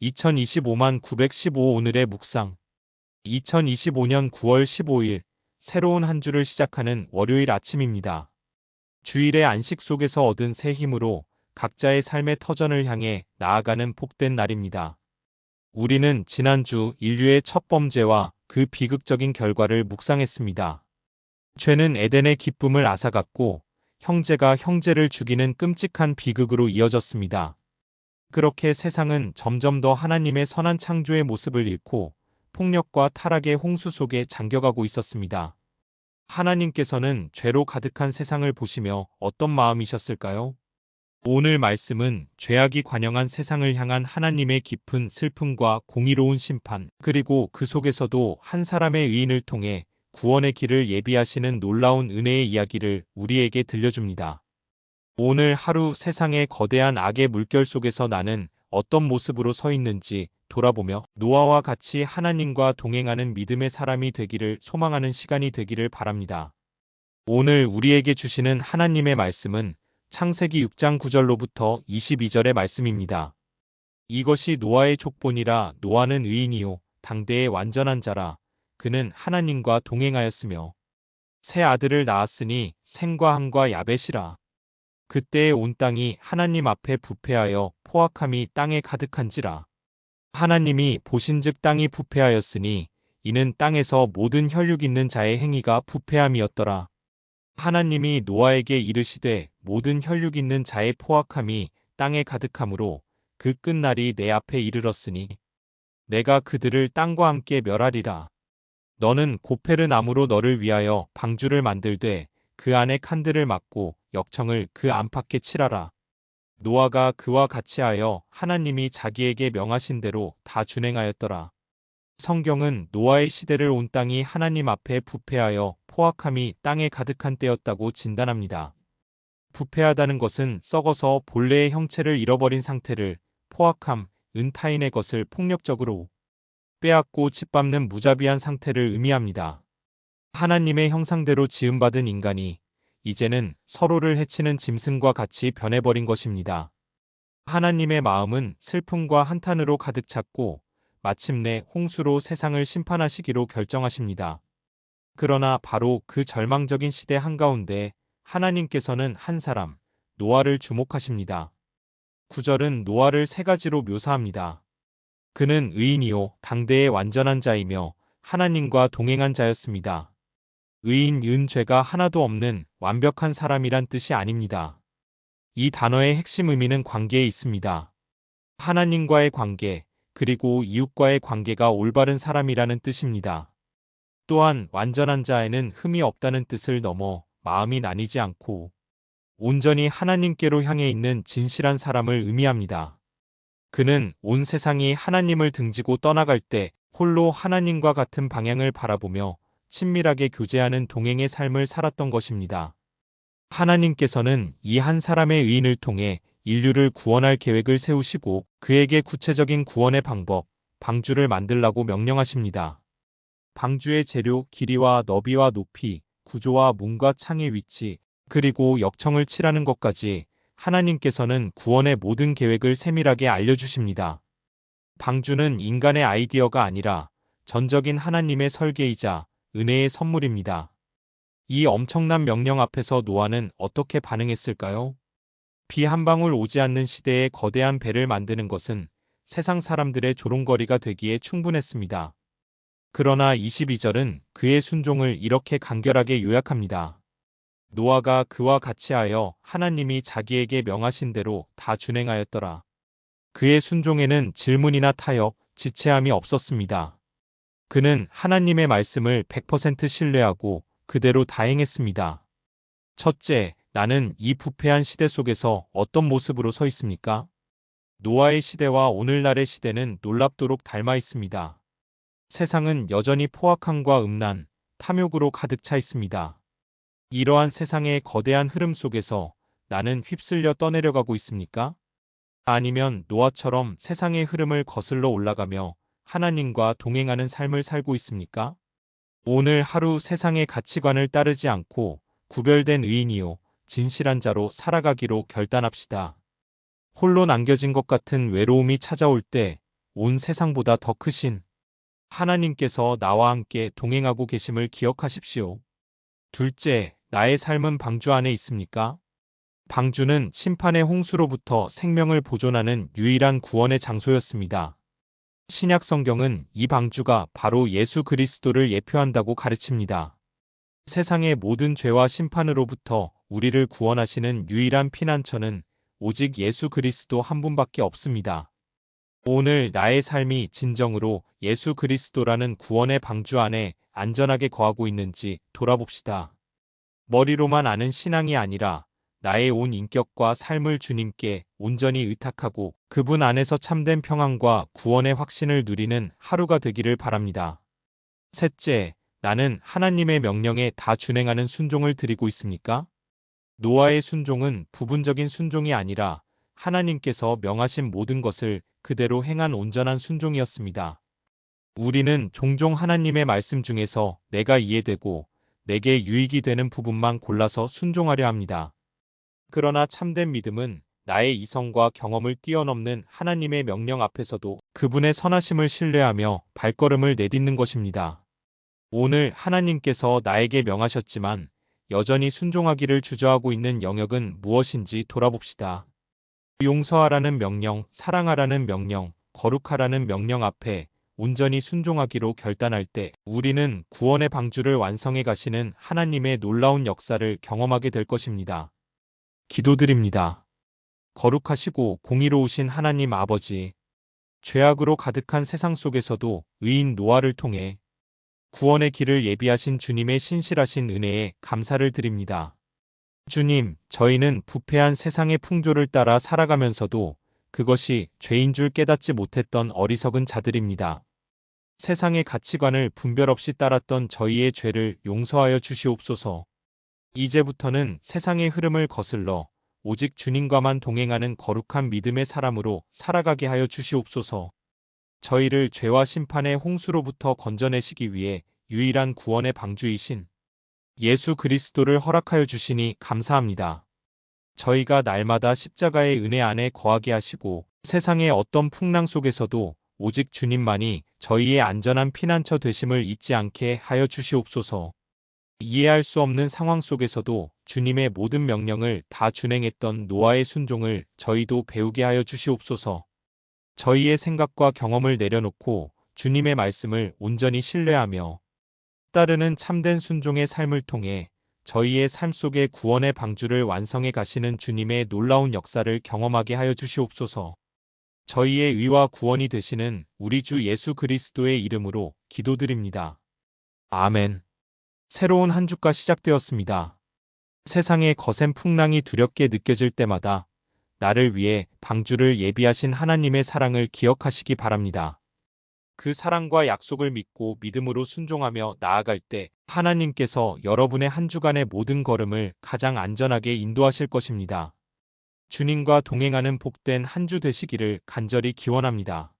2025만 915 오늘의 묵상. 2025년 9월 15일, 새로운 한 주를 시작하는 월요일 아침입니다. 주일의 안식 속에서 얻은 새 힘으로 각자의 삶의 터전을 향해 나아가는 복된 날입니다. 우리는 지난주 인류의 첫 범죄와 그 비극적인 결과를 묵상했습니다. 죄는 에덴의 기쁨을 앗아갔고, 형제가 형제를 죽이는 끔찍한 비극으로 이어졌습니다. 그렇게 세상은 점점 더 하나님의 선한 창조의 모습을 잃고 폭력과 타락의 홍수 속에 잠겨가고 있었습니다. 하나님께서는 죄로 가득한 세상을 보시며 어떤 마음이셨을까요? 오늘 말씀은 죄악이 관영한 세상을 향한 하나님의 깊은 슬픔과 공의로운 심판, 그리고 그 속에서도 한 사람의 의인을 통해 구원의 길을 예비하시는 놀라운 은혜의 이야기를 우리에게 들려줍니다. 오늘 하루 세상의 거대한 악의 물결 속에서 나는 어떤 모습으로 서 있는지 돌아보며 노아와 같이 하나님과 동행하는 믿음의 사람이 되기를 소망하는 시간이 되기를 바랍니다. 오늘 우리에게 주시는 하나님의 말씀은 창세기 6장 9절로부터 22절의 말씀입니다. 이것이 노아의 족본이라. 노아는 의인이요 당대의 완전한 자라. 그는 하나님과 동행하였으며 세 아들을 낳았으니 셈과 함과 야벳이라. 그때에 온 땅이 하나님 앞에 부패하여 포악함이 땅에 가득한지라. 하나님이 보신즉 땅이 부패하였으니 이는 땅에서 모든 혈육 있는 자의 행위가 부패함이었더라. 하나님이 노아에게 이르시되 모든 혈육 있는 자의 포악함이 땅에 가득하므로 그 끝날이 내 앞에 이르렀으니 내가 그들을 땅과 함께 멸하리라. 너는 고페르 나무로 너를 위하여 방주를 만들되 그 안에 칸들을 막고 역청을 그 안팎에 칠하라. 노아가 그와 같이 하여 하나님이 자기에게 명하신 대로 다 준행하였더라. 성경은 노아의 시대를 온 땅이 하나님 앞에 부패하여 포악함이 땅에 가득한 때였다고 진단합니다. 부패하다는 것은 썩어서 본래의 형체를 잃어버린 상태를, 포악함, 타인의 것을 폭력적으로 빼앗고 짓밟는 무자비한 상태를 의미합니다. 하나님의 형상대로 지음받은 인간이 이제는 서로를 해치는 짐승과 같이 변해버린 것입니다. 하나님의 마음은 슬픔과 한탄으로 가득 찼고 마침내 홍수로 세상을 심판하시기로 결정하십니다. 그러나 바로 그 절망적인 시대 한가운데 하나님께서는 한 사람, 노아를 주목하십니다. 9절은 노아를 세 가지로 묘사합니다. 그는 의인이요 당대의 완전한 자이며 하나님과 동행한 자였습니다. 의인, 죄가 하나도 없는 완벽한 사람이란 뜻이 아닙니다. 이 단어의 핵심 의미는 관계에 있습니다. 하나님과의 관계, 그리고 이웃과의 관계가 올바른 사람이라는 뜻입니다. 또한 완전한 자에는 흠이 없다는 뜻을 넘어 마음이 나뉘지 않고 온전히 하나님께로 향해 있는 진실한 사람을 의미합니다. 그는 온 세상이 하나님을 등지고 떠나갈 때 홀로 하나님과 같은 방향을 바라보며 친밀하게 교제하는 동행의 삶을 살았던 것입니다. 하나님께서는 이 한 사람의 의인을 통해 인류를 구원할 계획을 세우시고 그에게 구체적인 구원의 방법, 방주를 만들라고 명령하십니다. 방주의 재료, 길이와 너비와 높이, 구조와 문과 창의 위치, 그리고 역청을 칠하는 것까지 하나님께서는 구원의 모든 계획을 세밀하게 알려주십니다. 방주는 인간의 아이디어가 아니라 전적인 하나님의 설계이자 은혜의 선물입니다. 이 엄청난 명령 앞에서 노아는 어떻게 반응했을까요? 비 한 방울 오지 않는 시대에 거대한 배를 만드는 것은 세상 사람들의 조롱거리가 되기에 충분했습니다. 그러나 22절은 그의 순종을 이렇게 간결하게 요약합니다. 노아가 그와 같이 하여 하나님이 자기에게 명하신 대로 다 준행하였더라. 그의 순종에는 질문이나 타협, 지체함이 없었습니다. 그는 하나님의 말씀을 100% 신뢰하고 그대로 다행했습니다. 첫째, 나는 이 부패한 시대 속에서 어떤 모습으로 서 있습니까? 노아의 시대와 오늘날의 시대는 놀랍도록 닮아 있습니다. 세상은 여전히 포악함과 음란, 탐욕으로 가득 차 있습니다. 이러한 세상의 거대한 흐름 속에서 나는 휩쓸려 떠내려가고 있습니까? 아니면 노아처럼 세상의 흐름을 거슬러 올라가며 하나님과 동행하는 삶을 살고 있습니까? 오늘 하루 세상의 가치관을 따르지 않고 구별된 의인이요 진실한 자로 살아가기로 결단합시다. 홀로 남겨진 것 같은 외로움이 찾아올 때 온 세상보다 더 크신 하나님께서 나와 함께 동행하고 계심을 기억하십시오. 둘째, 나의 삶은 방주 안에 있습니까? 방주는 심판의 홍수로부터 생명을 보존하는 유일한 구원의 장소였습니다. 신약 성경은 이 방주가 바로 예수 그리스도를 예표한다고 가르칩니다. 세상의 모든 죄와 심판으로부터 우리를 구원하시는 유일한 피난처는 오직 예수 그리스도 한 분밖에 없습니다. 오늘 나의 삶이 진정으로 예수 그리스도라는 구원의 방주 안에 안전하게 거하고 있는지 돌아봅시다. 머리로만 아는 신앙이 아니라 나의 온 인격과 삶을 주님께 온전히 의탁하고 그분 안에서 참된 평안과 구원의 확신을 누리는 하루가 되기를 바랍니다. 셋째, 나는 하나님의 명령에 다 준행하는 순종을 드리고 있습니까? 노아의 순종은 부분적인 순종이 아니라 하나님께서 명하신 모든 것을 그대로 행한 온전한 순종이었습니다. 우리는 종종 하나님의 말씀 중에서 내가 이해되고 내게 유익이 되는 부분만 골라서 순종하려 합니다. 그러나 참된 믿음은 나의 이성과 경험을 뛰어넘는 하나님의 명령 앞에서도 그분의 선하심을 신뢰하며 발걸음을 내딛는 것입니다. 오늘 하나님께서 나에게 명하셨지만 여전히 순종하기를 주저하고 있는 영역은 무엇인지 돌아봅시다. 용서하라는 명령, 사랑하라는 명령, 거룩하라는 명령 앞에 온전히 순종하기로 결단할 때 우리는 구원의 방주를 완성해 가시는 하나님의 놀라운 역사를 경험하게 될 것입니다. 기도드립니다. 거룩하시고 공의로우신 하나님 아버지, 죄악으로 가득한 세상 속에서도 의인 노아를 통해 구원의 길을 예비하신 주님의 신실하신 은혜에 감사를 드립니다. 주님, 저희는 부패한 세상의 풍조를 따라 살아가면서도 그것이 죄인 줄 깨닫지 못했던 어리석은 자들입니다. 세상의 가치관을 분별 없이 따랐던 저희의 죄를 용서하여 주시옵소서. 이제부터는 세상의 흐름을 거슬러 오직 주님과만 동행하는 거룩한 믿음의 사람으로 살아가게 하여 주시옵소서. 저희를 죄와 심판의 홍수로부터 건져내시기 위해 유일한 구원의 방주이신 예수 그리스도를 허락하여 주시니 감사합니다. 저희가 날마다 십자가의 은혜 안에 거하게 하시고 세상의 어떤 풍랑 속에서도 오직 주님만이 저희의 안전한 피난처 되심을 잊지 않게 하여 주시옵소서. 이해할 수 없는 상황 속에서도 주님의 모든 명령을 다 준행했던 노아의 순종을 저희도 배우게 하여 주시옵소서. 저희의 생각과 경험을 내려놓고 주님의 말씀을 온전히 신뢰하며 따르는 참된 순종의 삶을 통해 저희의 삶 속의 구원의 방주를 완성해 가시는 주님의 놀라운 역사를 경험하게 하여 주시옵소서. 저희의 의와 구원이 되시는 우리 주 예수 그리스도의 이름으로 기도드립니다. 아멘. 새로운 한 주가 시작되었습니다. 세상의 거센 풍랑이 두렵게 느껴질 때마다 나를 위해 방주를 예비하신 하나님의 사랑을 기억하시기 바랍니다. 그 사랑과 약속을 믿고 믿음으로 순종하며 나아갈 때 하나님께서 여러분의 한 주간의 모든 걸음을 가장 안전하게 인도하실 것입니다. 주님과 동행하는 복된 한 주 되시기를 간절히 기원합니다.